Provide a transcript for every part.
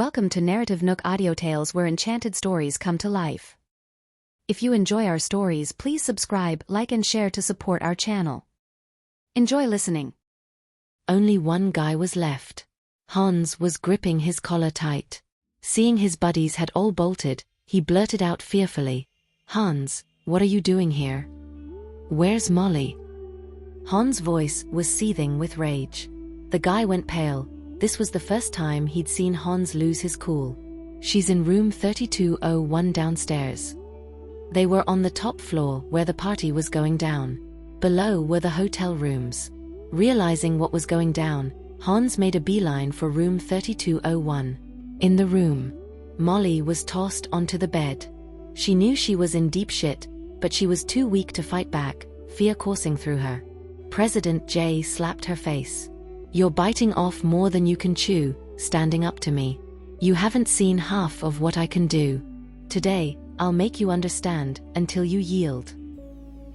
Welcome to NarrativeNook Audiotales, where enchanted stories come to life. If you enjoy our stories, please subscribe, like and share to support our channel. Enjoy listening. Only one guy was left. Hans was gripping his collar tight. Seeing his buddies had all bolted, he blurted out fearfully, "Hans, what are you doing here? Where's Molly?" Hans' voice was seething with rage. The guy went pale. This was the first time he'd seen Hans lose his cool. "She's in room 3201 downstairs." They were on the top floor where the party was going down. Below were the hotel rooms. Realizing what was going down, Hans made a beeline for room 3201. In the room, Molly was tossed onto the bed. She knew she was in deep shit, but she was too weak to fight back, fear coursing through her. President J slapped her face. "You're biting off more than you can chew, standing up to me. You haven't seen half of what I can do. Today, I'll make you understand, until you yield."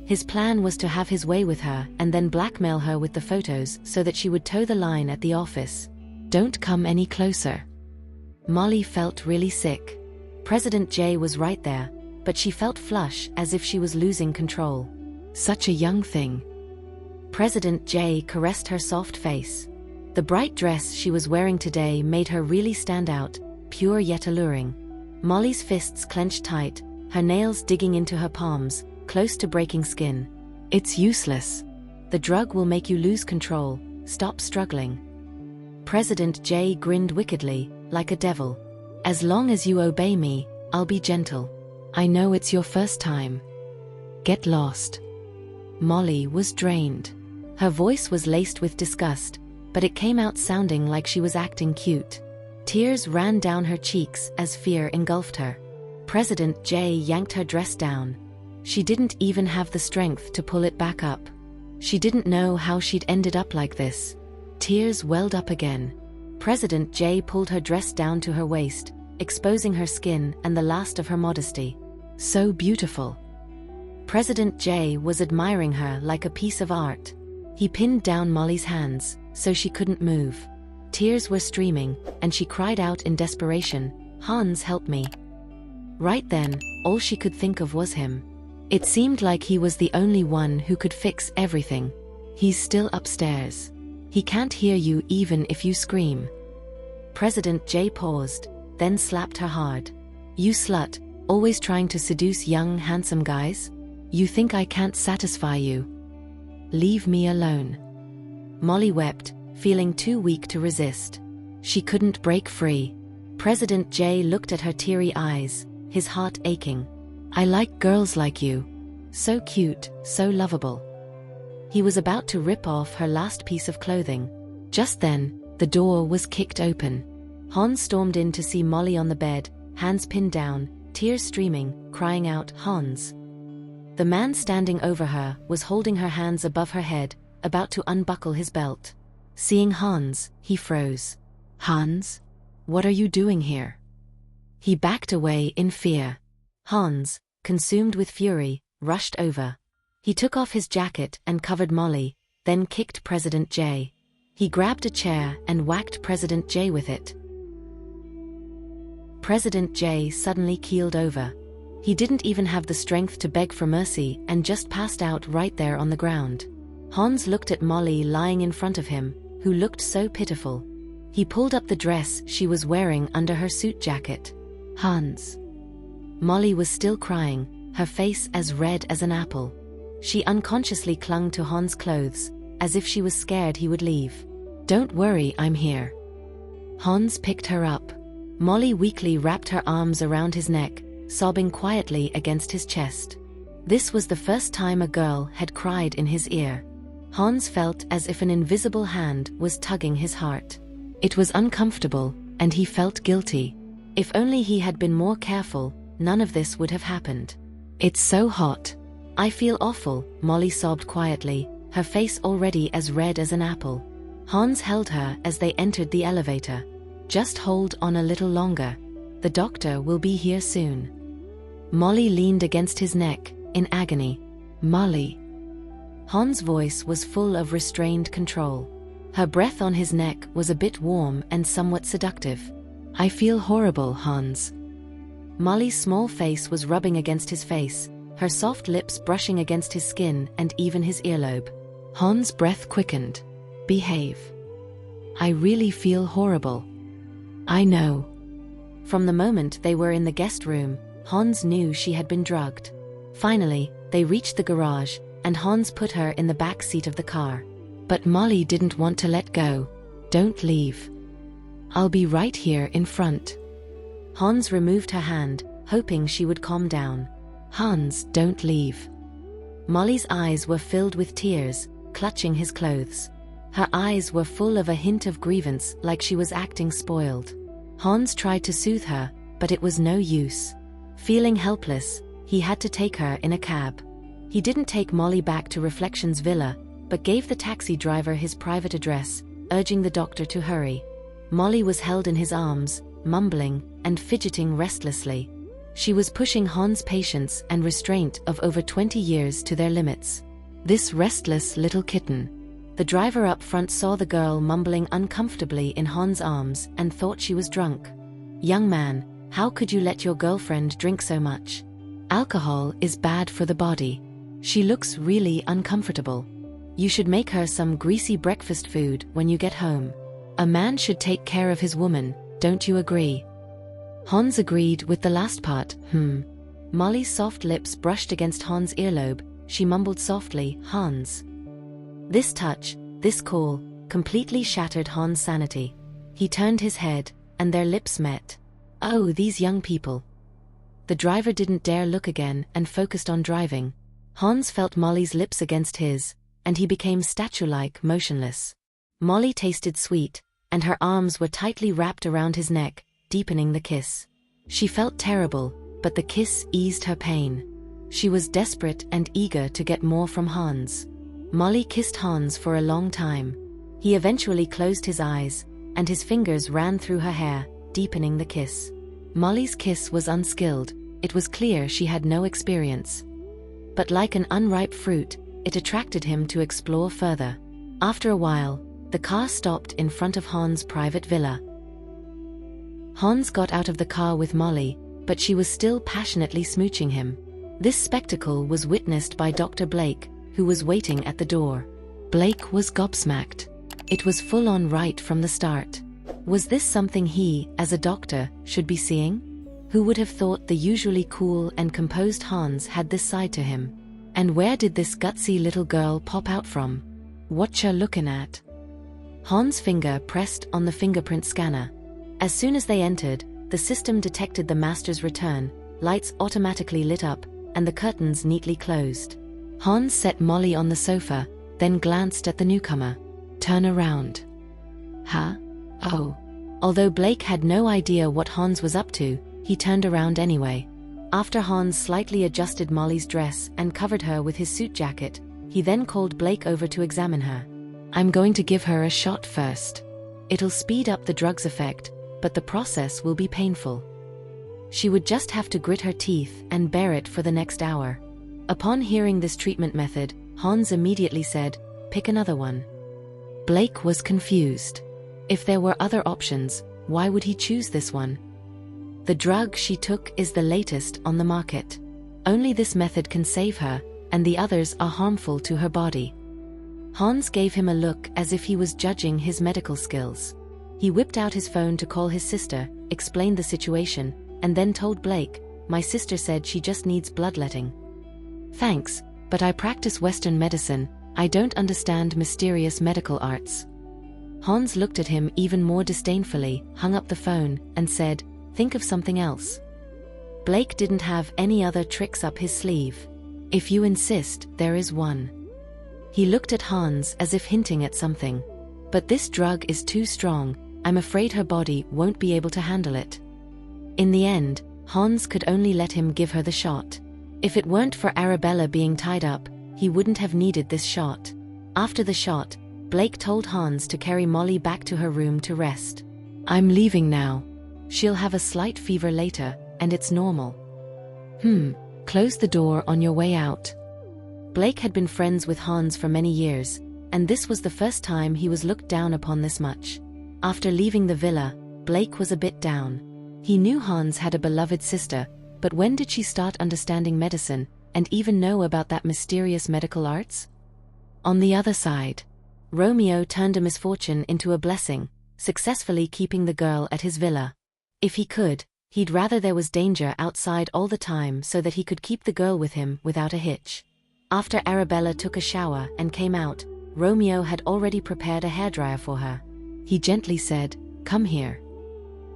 His plan was to have his way with her and then blackmail her with the photos so that she would toe the line at the office. "Don't come any closer." Molly felt really sick. President J was right there, but she felt flush, as if she was losing control. Such a young thing. President J caressed her soft face. The bright dress she was wearing today made her really stand out, pure yet alluring. Molly's fists clenched tight, her nails digging into her palms, close to breaking skin. "It's useless. The drug will make you lose control. Stop struggling." President J grinned wickedly, like a devil. "As long as you obey me, I'll be gentle. I know it's your first time. Get lost." Molly was drained. Her voice was laced with disgust, but it came out sounding like she was acting cute. Tears ran down her cheeks as fear engulfed her. President J yanked her dress down. She didn't even have the strength to pull it back up. She didn't know how she'd ended up like this. Tears welled up again. President J pulled her dress down to her waist, exposing her skin and the last of her modesty. So beautiful. President J was admiring her like a piece of art. He pinned down Molly's hands, so she couldn't move. Tears were streaming, and she cried out in desperation, "Hans, help me." Right then, all she could think of was him. It seemed like he was the only one who could fix everything. "He's still upstairs. He can't hear you even if you scream." President J paused, then slapped her hard. "You slut, always trying to seduce young, handsome guys? You think I can't satisfy you? Leave me alone." Molly wept, feeling too weak to resist. She couldn't break free. President J looked at her teary eyes, his heart aching. "I like girls like you. So cute, so lovable." He was about to rip off her last piece of clothing. Just then, the door was kicked open. Hans stormed in to see Molly on the bed, hands pinned down, tears streaming, crying out, "Hans." The man standing over her was holding her hands above her head, about to unbuckle his belt. Seeing Hans, he froze. "Hans? What are you doing here?" He backed away in fear. Hans, consumed with fury, rushed over. He took off his jacket and covered Molly, then kicked President J. He grabbed a chair and whacked President J with it. President J suddenly keeled over. He didn't even have the strength to beg for mercy and just passed out right there on the ground. Hans looked at Molly lying in front of him, who looked so pitiful. He pulled up the dress she was wearing under her suit jacket. "Hans." Molly was still crying, her face as red as an apple. She unconsciously clung to Hans' clothes, as if she was scared he would leave. "Don't worry, I'm here." Hans picked her up. Molly weakly wrapped her arms around his neck, sobbing quietly against his chest. This was the first time a girl had cried in his ear. Hans felt as if an invisible hand was tugging his heart. It was uncomfortable, and he felt guilty. If only he had been more careful, none of this would have happened. "It's so hot. I feel awful," Molly sobbed quietly, her face already as red as an apple. Hans held her as they entered the elevator. "Just hold on a little longer. The doctor will be here soon." Molly leaned against his neck, in agony. "Molly." Hans' voice was full of restrained control. Her breath on his neck was a bit warm and somewhat seductive. I feel horrible, Hans. Molly's small face was rubbing against his face, her soft lips brushing against his skin and even his earlobe. Hans' breath quickened. Behave. I really feel horrible. I know. From the moment they were in the guest room, Hans knew she had been drugged. Finally, they reached the garage, and Hans put her in the back seat of the car. But Molly didn't want to let go. Don't leave. I'll be right here in front. Hans removed her hand, hoping she would calm down. Hans, don't leave. Molly's eyes were filled with tears, clutching his clothes. Her eyes were full of a hint of grievance, like she was acting spoiled. Hans tried to soothe her, but it was no use. Feeling helpless, he had to take her in a cab. He didn't take Molly back to Reflections Villa, but gave the taxi driver his private address, urging the doctor to hurry. Molly was held in his arms, mumbling and fidgeting restlessly. She was pushing Hans' patience and restraint of over 20 years to their limits. This restless little kitten. The driver up front saw the girl mumbling uncomfortably in Hans' arms and thought she was drunk. Young man, how could you let your girlfriend drink so much? Alcohol is bad for the body. She looks really uncomfortable. You should make her some greasy breakfast food when you get home. A man should take care of his woman, don't you agree? Hans agreed with the last part. Molly's soft lips brushed against Hans' earlobe. She mumbled softly, Hans. This touch, this call, completely shattered Hans' sanity. He turned his head, and their lips met. Oh, these young people. The driver didn't dare look again and focused on driving. Hans felt Molly's lips against his, and he became statue-like, motionless. Molly tasted sweet, and her arms were tightly wrapped around his neck, deepening the kiss. She felt terrible, but the kiss eased her pain. She was desperate and eager to get more from Hans. Molly kissed Hans for a long time. He eventually closed his eyes, and his fingers ran through her hair, deepening the kiss. Molly's kiss was unskilled. It was clear she had no experience. But like an unripe fruit, it attracted him to explore further. After a while, the car stopped in front of Hans' private villa. Hans got out of the car with Molly, but she was still passionately smooching him. This spectacle was witnessed by Dr. Blake, who was waiting at the door. Blake was gobsmacked. It was full on right from the start. Was this something he, as a doctor, should be seeing? Who would have thought the usually cool and composed Hans had this side to him? And where did this gutsy little girl pop out from? Whatcha looking at? Hans' finger pressed on the fingerprint scanner. As soon as they entered, the system detected the master's return, lights automatically lit up, and the curtains neatly closed. Hans set Molly on the sofa, then glanced at the newcomer. Turn around. Huh? Oh. Although Blake had no idea what Hans was up to, he turned around anyway. After Hans slightly adjusted Molly's dress and covered her with his suit jacket, he then called Blake over to examine her. I'm going to give her a shot first. It'll speed up the drug's effect, but the process will be painful. She would just have to grit her teeth and bear it for the next hour. Upon hearing this treatment method, Hans immediately said, pick another one. Blake was confused. If there were other options, why would he choose this one? The drug she took is the latest on the market. Only this method can save her, and the others are harmful to her body. Hans gave him a look as if he was judging his medical skills. He whipped out his phone to call his sister, explained the situation, and then told Blake, my sister said she just needs bloodletting. Thanks, but I practice Western medicine, I don't understand mysterious medical arts. Hans looked at him even more disdainfully, hung up the phone, and said, think of something else. Blake didn't have any other tricks up his sleeve. If you insist, there is one. He looked at Hans as if hinting at something. But this drug is too strong, I'm afraid her body won't be able to handle it. In the end, Hans could only let him give her the shot. If it weren't for Arabella being tied up, he wouldn't have needed this shot. After the shot, Blake told Hans to carry Molly back to her room to rest. I'm leaving now. She'll have a slight fever later, and it's normal. Close the door on your way out. Blake had been friends with Hans for many years, and this was the first time he was looked down upon this much. After leaving the villa, Blake was a bit down. He knew Hans had a beloved sister, but when did she start understanding medicine, and even know about that mysterious medical arts? On the other side, Romeo turned a misfortune into a blessing, successfully keeping the girl at his villa. If he could, he'd rather there was danger outside all the time so that he could keep the girl with him without a hitch. After Arabella took a shower and came out, Romeo had already prepared a hairdryer for her. He gently said, "Come here."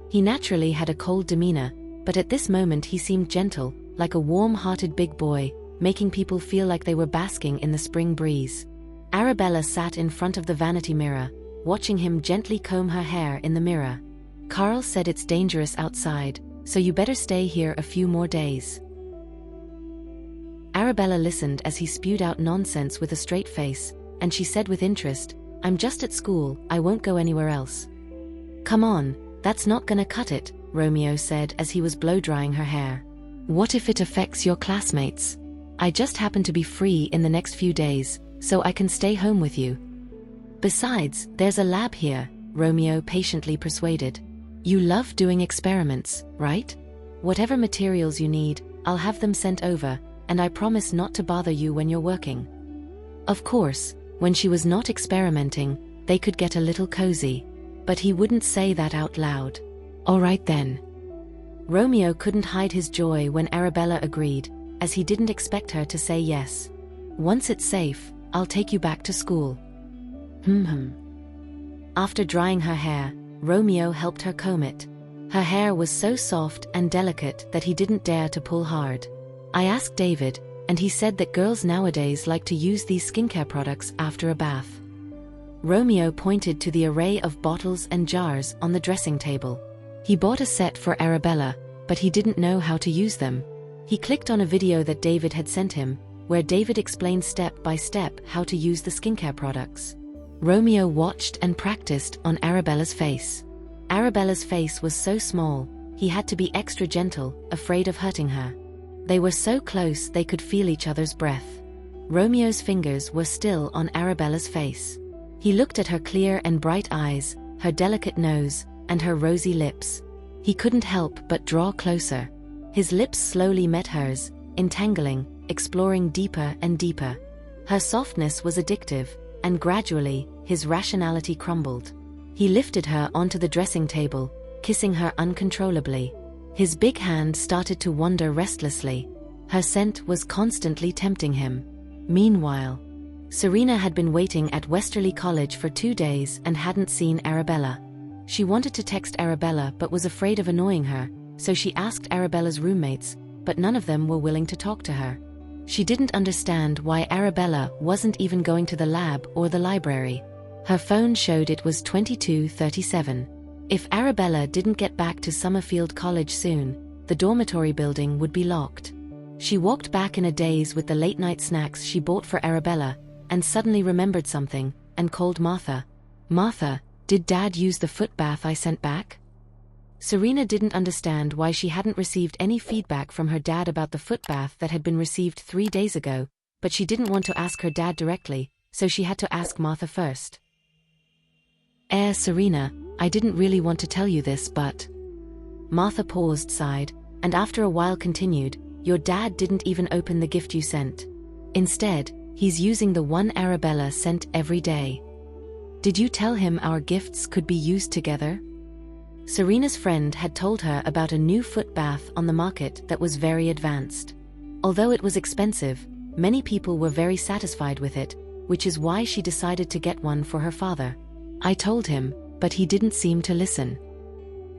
He naturally had a cold demeanor, but at this moment he seemed gentle, like a warm-hearted big boy, making people feel like they were basking in the spring breeze. Arabella sat in front of the vanity mirror, watching him gently comb her hair in the mirror. "Carl said it's dangerous outside, so you better stay here a few more days." Arabella listened as he spewed out nonsense with a straight face, and she said with interest, "I'm just at school, I won't go anywhere else." "Come on, that's not gonna cut it," Romeo said as he was blow-drying her hair. "What if it affects your classmates? I just happen to be free in the next few days, so I can stay home with you. Besides, there's a lab here," Romeo patiently persuaded. "You love doing experiments, right? Whatever materials you need, I'll have them sent over, and I promise not to bother you when you're working." Of course, when she was not experimenting, they could get a little cozy. But he wouldn't say that out loud. "All right then." Romeo couldn't hide his joy when Arabella agreed, as he didn't expect her to say yes. "Once it's safe, I'll take you back to school." After drying her hair, Romeo helped her comb it. Her hair was so soft and delicate that he didn't dare to pull hard. "I asked David, and he said that girls nowadays like to use these skincare products after a bath." Romeo pointed to the array of bottles and jars on the dressing table. He bought a set for Arabella, but he didn't know how to use them. He clicked on a video that David had sent him, where David explained step by step how to use the skincare products. Romeo watched and practiced on Arabella's face. Arabella's face was so small, he had to be extra gentle, afraid of hurting her. They were so close they could feel each other's breath. Romeo's fingers were still on Arabella's face. He looked at her clear and bright eyes, her delicate nose, and her rosy lips. He couldn't help but draw closer. His lips slowly met hers, entangling, exploring deeper and deeper. Her softness was addictive, and gradually, his rationality crumbled. He lifted her onto the dressing table, kissing her uncontrollably. His big hand started to wander restlessly. Her scent was constantly tempting him. Meanwhile, Serena had been waiting at Westerly College for 2 days and hadn't seen Arabella. She wanted to text Arabella but was afraid of annoying her, so she asked Arabella's roommates, but none of them were willing to talk to her. She didn't understand why Arabella wasn't even going to the lab or the library. Her phone showed it was 22:37. If Arabella didn't get back to Summerfield College soon, the dormitory building would be locked. She walked back in a daze with the late-night snacks she bought for Arabella, and suddenly remembered something, and called Martha. "Martha, did Dad use the foot bath I sent back?" Serena didn't understand why she hadn't received any feedback from her dad about the foot bath that had been received 3 days ago, but she didn't want to ask her dad directly, so she had to ask Martha first. Serena, I didn't really want to tell you this, but..." Martha paused, sighed, and after a while continued, "Your dad didn't even open the gift you sent. Instead, he's using the one Arabella sent every day. Did you tell him our gifts could be used together?" Serena's friend had told her about a new foot bath on the market that was very advanced. Although it was expensive, many people were very satisfied with it, which is why she decided to get one for her father. "I told him, but he didn't seem to listen."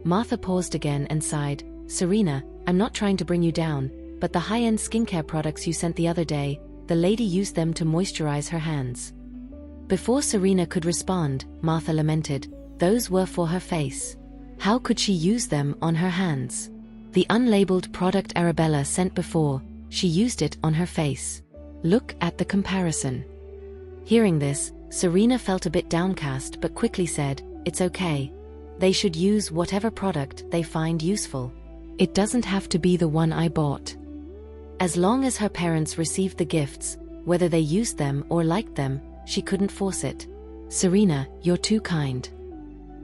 Martha paused again and sighed. "Serena, I'm not trying to bring you down, but the high-end skincare products you sent the other day, the lady used them to moisturize her hands." Before Serena could respond, Martha lamented, "Those were for her face. How could she use them on her hands? The unlabeled product Arabella sent before, she used it on her face. Look at the comparison." Hearing this, Serena felt a bit downcast but quickly said, "It's okay. They should use whatever product they find useful. It doesn't have to be the one I bought." As long as her parents received the gifts, whether they used them or liked them, she couldn't force it. "Serena, you're too kind."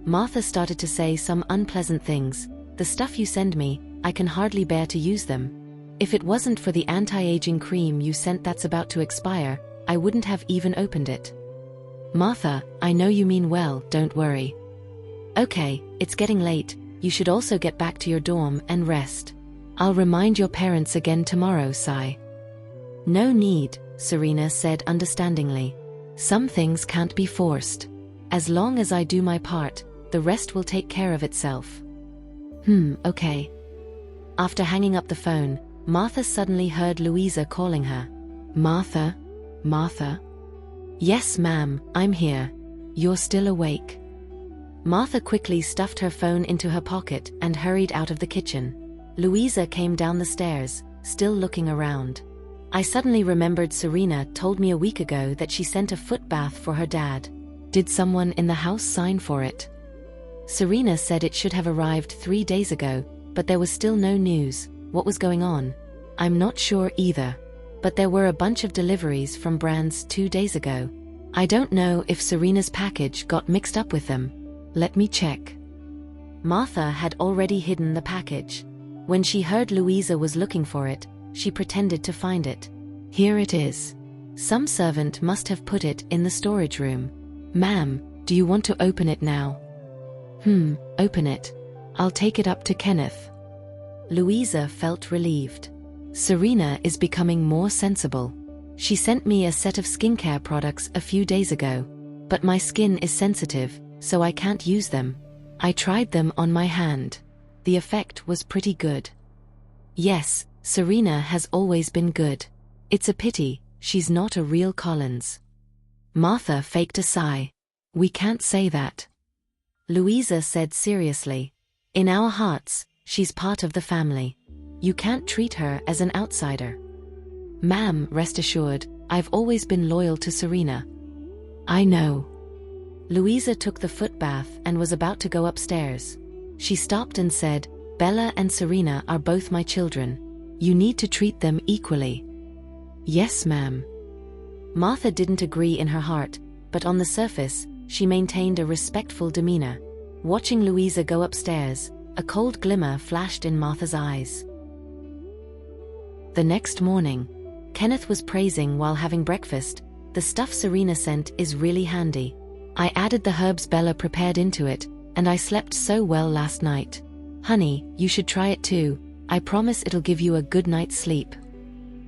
Martha started to say some unpleasant things. The stuff you send me, I can hardly bear to use them. If it wasn't for the anti-aging cream you sent that's about to expire, I wouldn't have even opened it. Martha, I know you mean well, don't worry. Okay, it's getting late, you should also get back to your dorm and rest. I'll remind your parents again tomorrow, Sai. No need, Serena said understandingly. Some things can't be forced. As long as I do my part, the rest will take care of itself. Okay. After hanging up the phone, Martha suddenly heard Louisa calling her. Martha? Martha? Yes, ma'am, I'm here. You're still awake. Martha quickly stuffed her phone into her pocket and hurried out of the kitchen. Louisa came down the stairs, still looking around. I suddenly remembered Serena told me a week ago that she sent a foot bath for her dad. Did someone in the house sign for it? Serena said it should have arrived 3 days ago, but there was still no news. What was going on? I'm not sure either. But there were a bunch of deliveries from brands 2 days ago. I don't know if Serena's package got mixed up with them. Let me check. Martha had already hidden the package. When she heard Louisa was looking for it, she pretended to find it. Here it is. Some servant must have put it in the storage room. Ma'am, do you want to open it now? Open it. I'll take it up to Kenneth. Louisa felt relieved. Serena is becoming more sensible. She sent me a set of skincare products a few days ago, but my skin is sensitive, so I can't use them. I tried them on my hand. The effect was pretty good. Yes, Serena has always been good. It's a pity, she's not a real Collins. Martha faked a sigh. We can't say that. Louisa said seriously. In our hearts, she's part of the family. You can't treat her as an outsider. Ma'am, rest assured, I've always been loyal to Serena. I know. Louisa took the foot bath and was about to go upstairs. She stopped and said, Bella and Serena are both my children. You need to treat them equally. Yes, ma'am. Martha didn't agree in her heart, but on the surface, she maintained a respectful demeanor. Watching Louisa go upstairs, a cold glimmer flashed in Martha's eyes. The next morning, Kenneth was praising while having breakfast, the stuff Serena sent is really handy. I added the herbs Bella prepared into it, and I slept so well last night. Honey, you should try it too. I promise it'll give you a good night's sleep.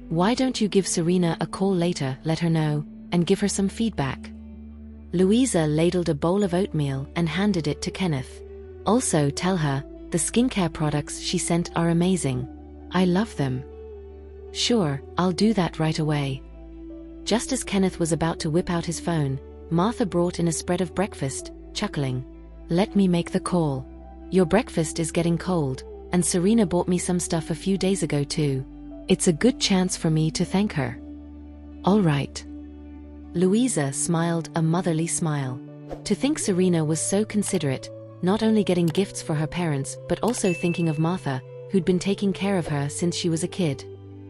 Why don't you give Serena a call later, let her know, and give her some feedback? Louisa ladled a bowl of oatmeal and handed it to Kenneth. Also tell her, the skincare products she sent are amazing. I love them. Sure, I'll do that right away. Just as Kenneth was about to whip out his phone, Martha brought in a spread of breakfast, chuckling. Let me make the call. Your breakfast is getting cold, and Serena bought me some stuff a few days ago too. It's a good chance for me to thank her. All right. Louisa smiled a motherly smile. To think Serena was so considerate, not only getting gifts for her parents but also thinking of Martha, who'd been taking care of her since she was a kid.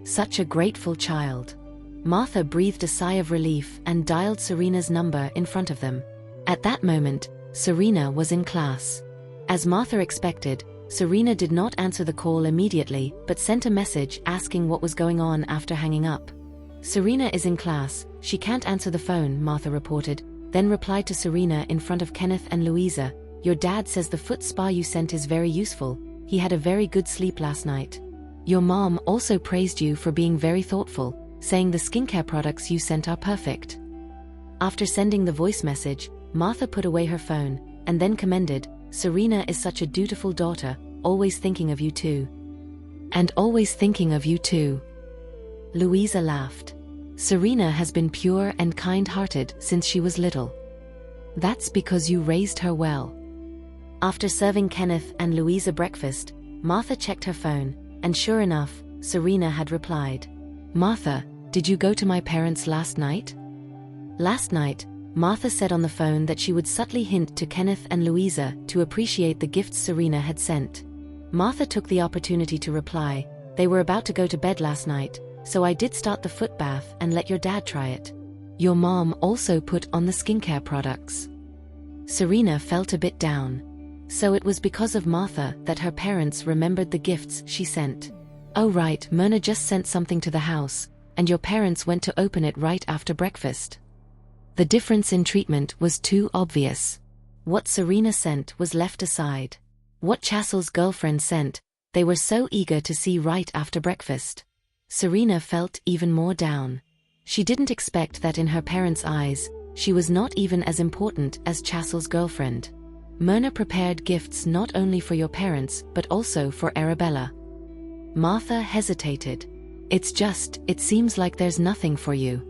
Such a grateful child. Martha breathed a sigh of relief and dialed Serena's number in front of them. At that moment, Serena was in class. As Martha expected, Serena did not answer the call immediately but sent a message asking what was going on after hanging up. Serena is in class, she can't answer the phone, Martha reported, then replied to Serena in front of Kenneth and Louisa, Your dad says the foot spa you sent is very useful, he had a very good sleep last night. Your mom also praised you for being very thoughtful, saying the skincare products you sent are perfect. After sending the voice message, Martha put away her phone, and then commended, Serena is such a dutiful daughter, always thinking of you too. And always thinking of you too. Louisa laughed. Serena has been pure and kind-hearted since she was little. That's because you raised her well. After serving Kenneth and Louisa breakfast, Martha checked her phone, and sure enough, Serena had replied. Martha, did you go to my parents last night? Last night, Martha said on the phone that she would subtly hint to Kenneth and Louisa to appreciate the gifts Serena had sent. Martha took the opportunity to reply, They were about to go to bed last night, so I did start the foot bath and let your dad try it. Your mom also put on the skincare products. Serena felt a bit down. So it was because of Martha that her parents remembered the gifts she sent. Oh right, Myrna just sent something to the house, and your parents went to open it right after breakfast. The difference in treatment was too obvious. What Serena sent was left aside. What Chasel's girlfriend sent, they were so eager to see right after breakfast. Serena felt even more down. She didn't expect that in her parents' eyes, she was not even as important as Chasel's girlfriend. Myrna prepared gifts not only for your parents but also for Arabella. Martha hesitated. It seems like there's nothing for you.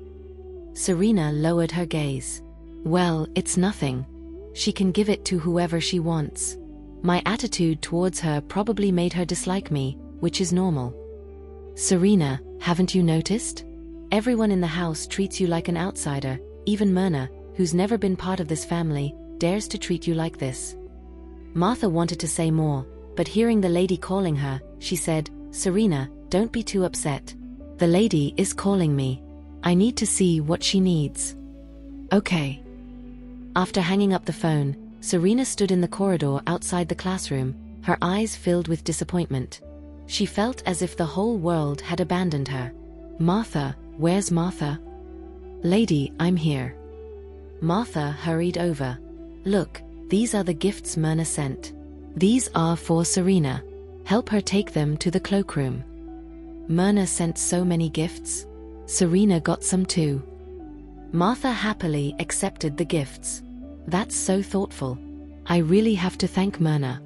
Serena lowered her gaze. Well, it's nothing. She can give it to whoever she wants. My attitude towards her probably made her dislike me, which is normal. Serena, haven't you noticed? Everyone in the house treats you like an outsider, even Myrna, who's never been part of this family, dares to treat you like this. Martha wanted to say more, but hearing the lady calling her, she said, Serena, don't be too upset. The lady is calling me. I need to see what she needs. Okay. After hanging up the phone, Serena stood in the corridor outside the classroom, her eyes filled with disappointment. She felt as if the whole world had abandoned her. Martha, where's Martha? Lady, I'm here. Martha hurried over. Look, these are the gifts Myrna sent. These are for Serena. Help her take them to the cloakroom. Myrna sent so many gifts. Serena got some too. Martha happily accepted the gifts. That's so thoughtful. I really have to thank Myrna.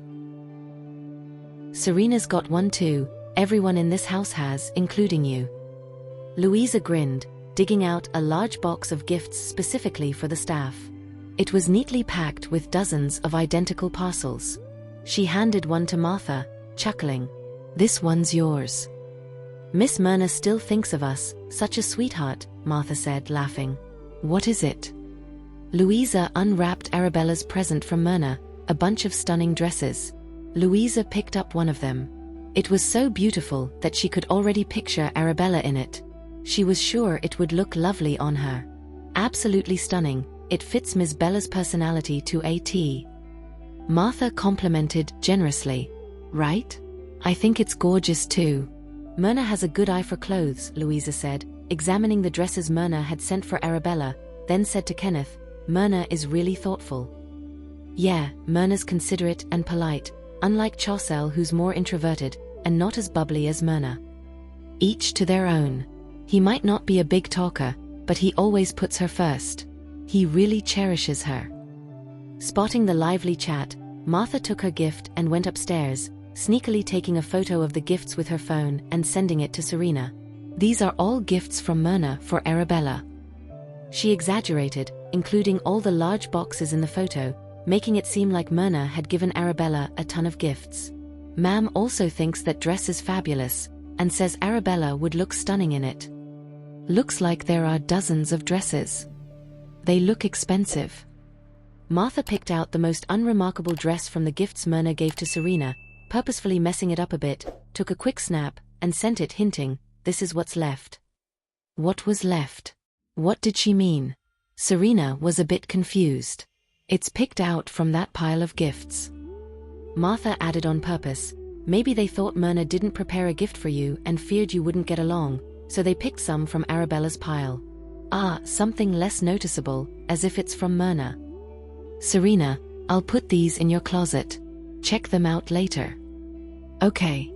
Serena's got one too, everyone in this house has, including you. Louisa grinned, digging out a large box of gifts specifically for the staff. It was neatly packed with dozens of identical parcels. She handed one to Martha, chuckling. This one's yours. Miss Myrna still thinks of us, such a sweetheart, Martha said, laughing. What is it? Louisa unwrapped Arabella's present from Myrna, a bunch of stunning dresses. Louisa picked up one of them. It was so beautiful that she could already picture Arabella in it. She was sure it would look lovely on her. Absolutely stunning, it fits Miss Bella's personality to a T. Martha complimented generously. Right? I think it's gorgeous too. Myrna has a good eye for clothes, Louisa said, examining the dresses Myrna had sent for Arabella, then said to Kenneth, Myrna is really thoughtful. Yeah, Myrna's considerate and polite, unlike Chaucel who's more introverted, and not as bubbly as Myrna. Each to their own. He might not be a big talker, but he always puts her first. He really cherishes her. Spotting the lively chat, Martha took her gift and went upstairs, sneakily taking a photo of the gifts with her phone and sending it to Serena. These are all gifts from Myrna for Arabella. She exaggerated, including all the large boxes in the photo, making it seem like Myrna had given Arabella a ton of gifts. Ma'am also thinks that dress is fabulous, and says Arabella would look stunning in it. Looks like there are dozens of dresses. They look expensive. Martha picked out the most unremarkable dress from the gifts Myrna gave to Serena, purposefully messing it up a bit, took a quick snap, and sent it hinting, this is what's left. What was left? What did she mean? Serena was a bit confused. It's picked out from that pile of gifts. Martha added on purpose, maybe they thought Myrna didn't prepare a gift for you and feared you wouldn't get along, so they picked some from Arabella's pile. Ah, something less noticeable, as if it's from Myrna. Serena, I'll put these in your closet. Check them out later. Okay.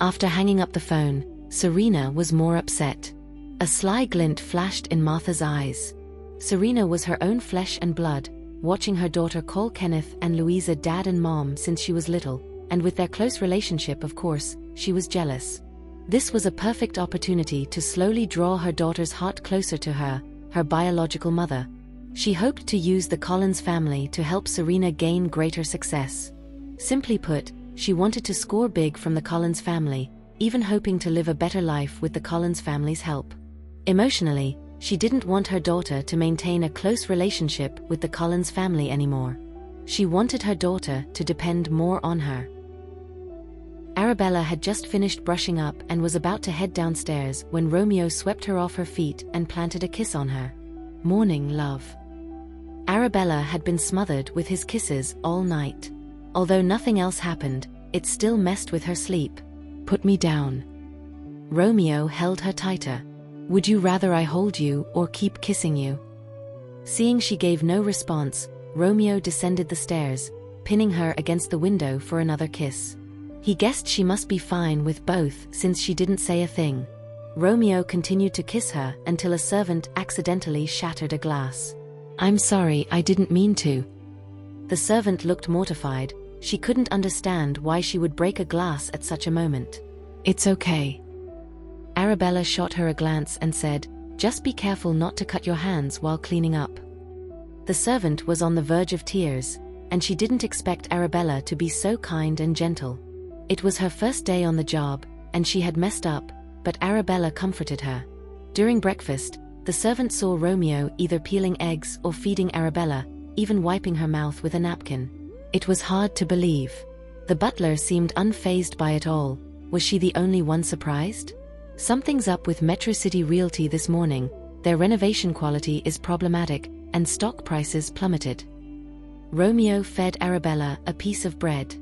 After hanging up the phone, Serena was more upset. A sly glint flashed in Martha's eyes. Serena was her own flesh and blood, watching her daughter call Kenneth and Louisa dad and mom since she was little, and with their close relationship, of course, she was jealous. This was a perfect opportunity to slowly draw her daughter's heart closer to her biological mother. She hoped to use the Collins family to help Serena gain greater success. Simply put, she wanted to score big from the Collins family, even hoping to live a better life with the Collins family's help. Emotionally, she didn't want her daughter to maintain a close relationship with the Collins family anymore. She wanted her daughter to depend more on her. Arabella had just finished brushing up and was about to head downstairs when Romeo swept her off her feet and planted a kiss on her. Morning, love. Arabella had been smothered with his kisses all night. Although nothing else happened, it still messed with her sleep. "Put me down." Romeo held her tighter. "Would you rather I hold you or keep kissing you?" Seeing she gave no response, Romeo descended the stairs, pinning her against the window for another kiss. He guessed she must be fine with both since she didn't say a thing. Romeo continued to kiss her until a servant accidentally shattered a glass. "I'm sorry, I didn't mean to." The servant looked mortified. She couldn't understand why she would break a glass at such a moment. "It's okay." Arabella shot her a glance and said, "Just be careful not to cut your hands while cleaning up." The servant was on the verge of tears, and she didn't expect Arabella to be so kind and gentle. It was her first day on the job, and she had messed up, but Arabella comforted her. During breakfast, the servant saw Romeo either peeling eggs or feeding Arabella, even wiping her mouth with a napkin. It was hard to believe. The butler seemed unfazed by it all. Was she the only one surprised? "Something's up with Metro City Realty this morning. Their renovation quality is problematic, and stock prices plummeted." Romeo fed Arabella a piece of bread.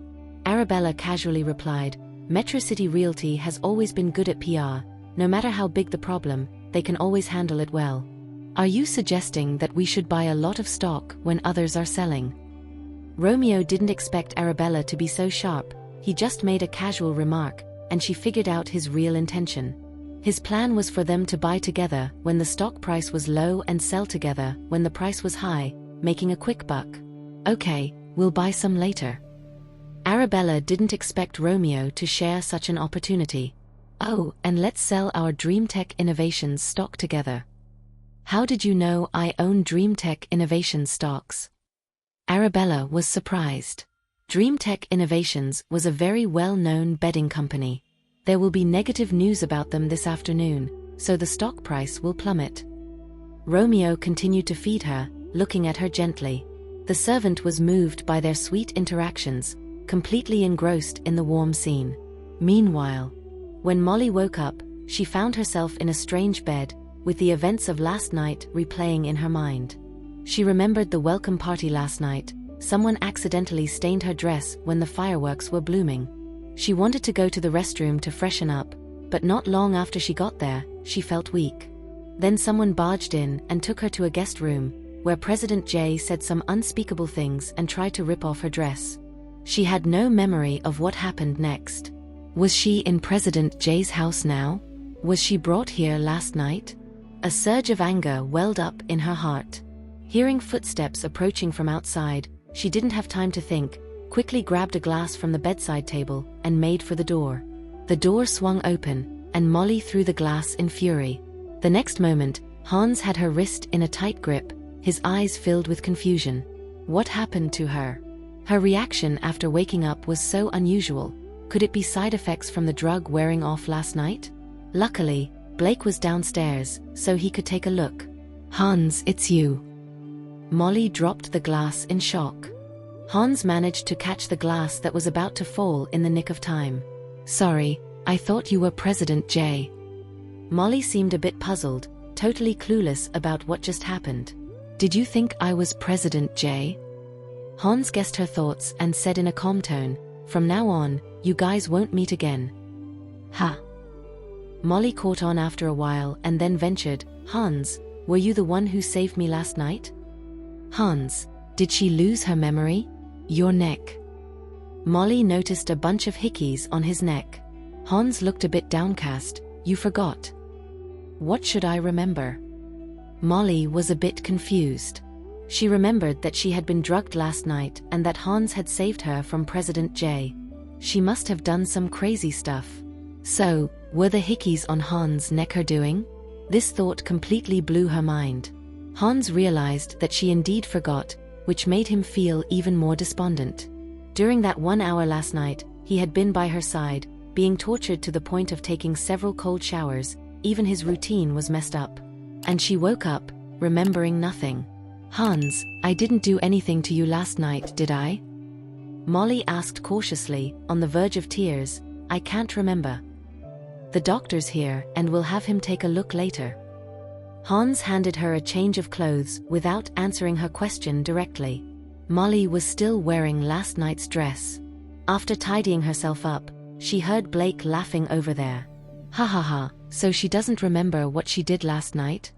Arabella casually replied, "Metro City Realty has always been good at PR. No matter how big the problem, they can always handle it well." "Are you suggesting that we should buy a lot of stock when others are selling?" Romeo didn't expect Arabella to be so sharp. He just made a casual remark, and she figured out his real intention. His plan was for them to buy together when the stock price was low and sell together when the price was high, making a quick buck. "Okay, we'll buy some later." Arabella didn't expect Romeo to share such an opportunity. "Oh, and let's sell our DreamTech Innovations stock together." "How did you know I own DreamTech Innovations stocks?" Arabella was surprised. DreamTech Innovations was a very well-known bedding company. There will be negative news about them this afternoon, so the stock price will plummet. Romeo continued to feed her, looking at her gently. The servant was moved by their sweet interactions, completely engrossed in the warm scene. Meanwhile, when Molly woke up, she found herself in a strange bed, with the events of last night replaying in her mind. She remembered the welcome party last night. Someone accidentally stained her dress when the fireworks were blooming. She wanted to go to the restroom to freshen up, but not long after she got there, she felt weak. Then someone barged in and took her to a guest room, where President Jay said some unspeakable things and tried to rip off her dress. She had no memory of what happened next. Was she in President Jay's house now? Was she brought here last night? A surge of anger welled up in her heart. Hearing footsteps approaching from outside, she didn't have time to think, quickly grabbed a glass from the bedside table, and made for the door. The door swung open, and Molly threw the glass in fury. The next moment, Hans had her wrist in a tight grip, his eyes filled with confusion. What happened to her? Her reaction after waking up was so unusual. Could it be side effects from the drug wearing off last night? Luckily, Blake was downstairs, so he could take a look. "Hans, it's you." Molly dropped the glass in shock. Hans managed to catch the glass that was about to fall in the nick of time. "Sorry, I thought you were President Jay." Molly seemed a bit puzzled, totally clueless about what just happened. "Did you think I was President Jay?" Hans guessed her thoughts and said in a calm tone, "From now on, you guys won't meet again." "Ha." Molly caught on after a while and then ventured, "Hans, were you the one who saved me last night?" "Hans, did she lose her memory? Your neck." Molly noticed a bunch of hickeys on his neck. Hans looked a bit downcast. "You forgot." "What should I remember?" Molly was a bit confused. She remembered that she had been drugged last night and that Hans had saved her from President Jay. She must have done some crazy stuff. So, were the hickeys on Hans' neck her doing? This thought completely blew her mind. Hans realized that she indeed forgot, which made him feel even more despondent. During that 1 hour last night, he had been by her side, being tortured to the point of taking several cold showers. Even his routine was messed up. And she woke up, remembering nothing. "Hans, I didn't do anything to you last night, did I?" Molly asked cautiously, on the verge of tears. "I can't remember." "The doctor's here and we'll have him take a look later." Hans handed her a change of clothes without answering her question directly. Molly was still wearing last night's dress. After tidying herself up, she heard Blake laughing over there. Ha ha ha, so she doesn't remember what she did last night?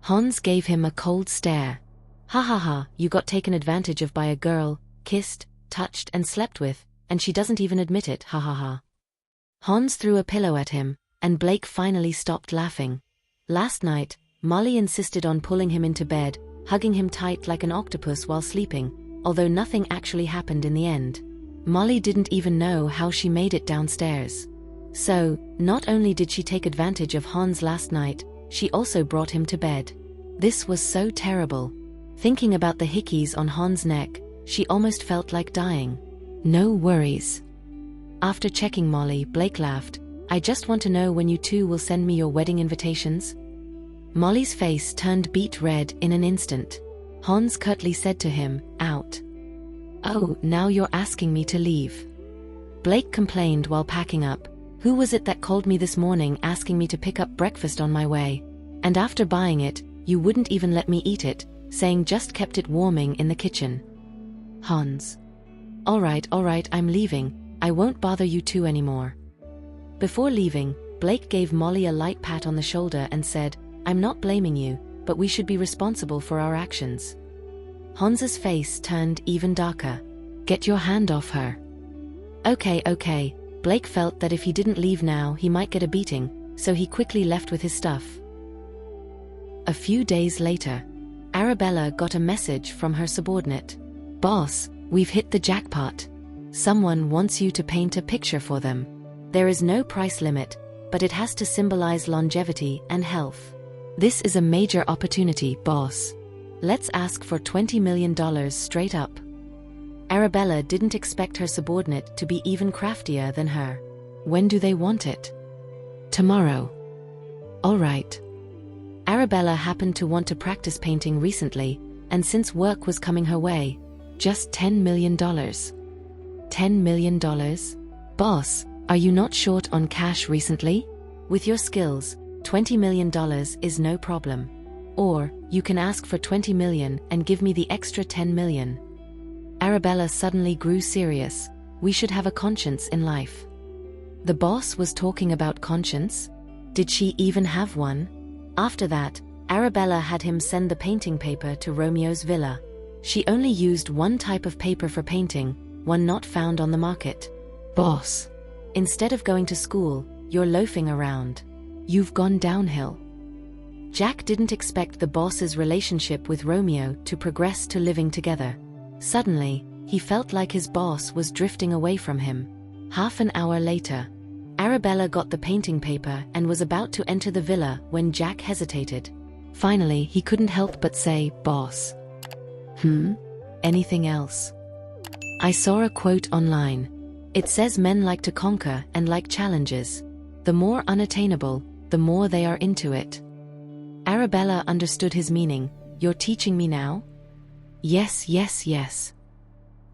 Hans gave him a cold stare. Ha ha ha, you got taken advantage of by a girl, kissed, touched and slept with, and she doesn't even admit it, ha ha ha. Hans threw a pillow at him, and Blake finally stopped laughing. Last night, Molly insisted on pulling him into bed, hugging him tight like an octopus while sleeping, although nothing actually happened in the end. Molly didn't even know how she made it downstairs. So, not only did she take advantage of Hans last night, she also brought him to bed. This was so terrible. Thinking about the hickeys on Hans' neck, she almost felt like dying. No worries. After checking Molly, Blake laughed. I just want to know when you two will send me your wedding invitations. Molly's face turned beet red in an instant. Hans curtly said to him, out. Oh, now you're asking me to leave. Blake complained while packing up. Who was it that called me this morning asking me to pick up breakfast on my way? And after buying it, you wouldn't even let me eat it, saying just kept it warming in the kitchen. Hans. All right, I'm leaving. I won't bother you two anymore. Before leaving, Blake gave Molly a light pat on the shoulder and said, I'm not blaming you, but we should be responsible for our actions. Hans's face turned even darker. Get your hand off her. Okay. Blake felt that if he didn't leave now, he might get a beating, so he quickly left with his stuff. A few days later, Arabella got a message from her subordinate. Boss, we've hit the jackpot. Someone wants you to paint a picture for them. There is no price limit, but it has to symbolize longevity and health. This is a major opportunity, boss. Let's ask for $20 million straight up. Arabella didn't expect her subordinate to be even craftier than her. When do they want it? Tomorrow. All right. Arabella happened to want to practice painting recently, and since work was coming her way, just $10 million. $10 million? Boss, are you not short on cash recently? With your skills, $20 million is no problem. Or, you can ask for $20 million and give me the extra $10 million. Arabella suddenly grew serious. We should have a conscience in life. The boss was talking about conscience? Did she even have one? After that, Arabella had him send the painting paper to Romeo's villa. She only used one type of paper for painting, one not found on the market. Boss. Instead of going to school, you're loafing around. You've gone downhill. Jack didn't expect the boss's relationship with Romeo to progress to living together. Suddenly, he felt like his boss was drifting away from him. Half an hour later, Arabella got the painting paper and was about to enter the villa when Jack hesitated. Finally, he couldn't help but say, Boss. Anything else? I saw a quote online. It says men like to conquer and like challenges. The more unattainable, the more they are into it. Arabella understood his meaning. You're teaching me now? Yes.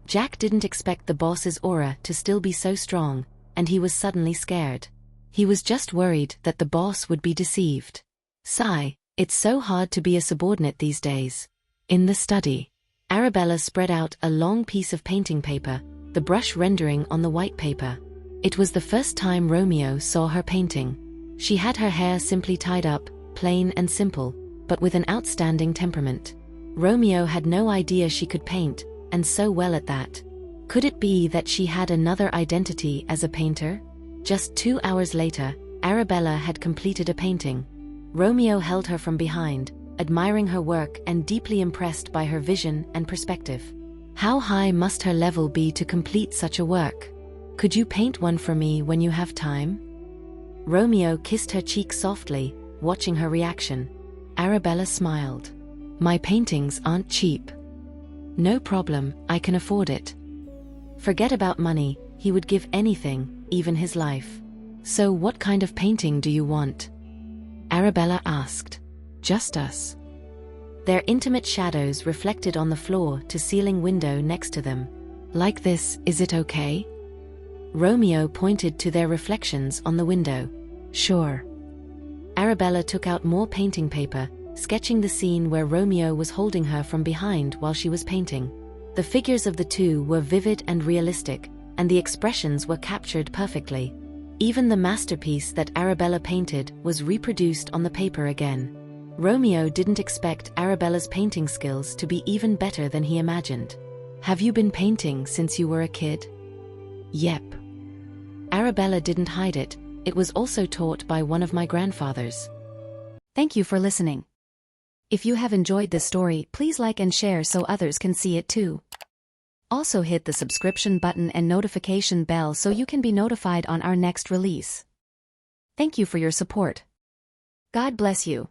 Jack didn't expect the boss's aura to still be so strong, and he was suddenly scared. He was just worried that the boss would be deceived. Sigh, it's so hard to be a subordinate these days. In the study, Arabella spread out a long piece of painting paper, the brush rendering on the white paper. It was the first time Romeo saw her painting. She had her hair simply tied up, plain and simple, but with an outstanding temperament. Romeo had no idea she could paint, and so well at that. Could it be that she had another identity as a painter? Just 2 hours later, Arabella had completed a painting. Romeo held her from behind, admiring her work and deeply impressed by her vision and perspective. How high must her level be to complete such a work? Could you paint one for me when you have time? Romeo kissed her cheek softly, watching her reaction. Arabella smiled. My paintings aren't cheap. No problem, I can afford it. Forget about money, he would give anything, even his life. So what kind of painting do you want? Arabella asked. Just us. Their intimate shadows reflected on the floor-to-ceiling window next to them. Like this, is it okay? Romeo pointed to their reflections on the window. Sure. Arabella took out more painting paper, sketching the scene where Romeo was holding her from behind while she was painting. The figures of the two were vivid and realistic, and the expressions were captured perfectly. Even the masterpiece that Arabella painted was reproduced on the paper again. Romeo didn't expect Arabella's painting skills to be even better than he imagined. "Have you been painting since you were a kid?" "Yep." Arabella didn't hide it. "It was also taught by one of my grandfathers." Thank you for listening. If you have enjoyed this story, please like and share so others can see it too. Also hit the subscription button and notification bell so you can be notified on our next release. Thank you for your support. God bless you.